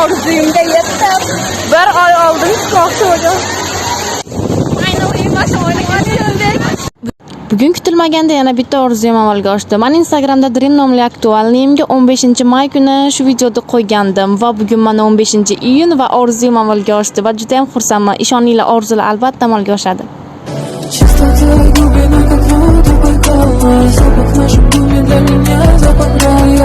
orzuyimga yetdim. Bir oy oldin chiqmoqchi bo'ldim. Ayni uyimga sho'rlik. Bugun kutilmaganda yana bitta orzuyim amalga oshdi. Men Instagramda Dream nomli aktualniyimga 15-may kuni shu videoni qo'ygandim va bugun mana 15-iyun va orzuyim amalga oshdi va juda ham xursandman. Ishoninglar, orzular albatta amalga oshadi. Частота глубина, как воду бокала. Запах наших губ для меня запах рая.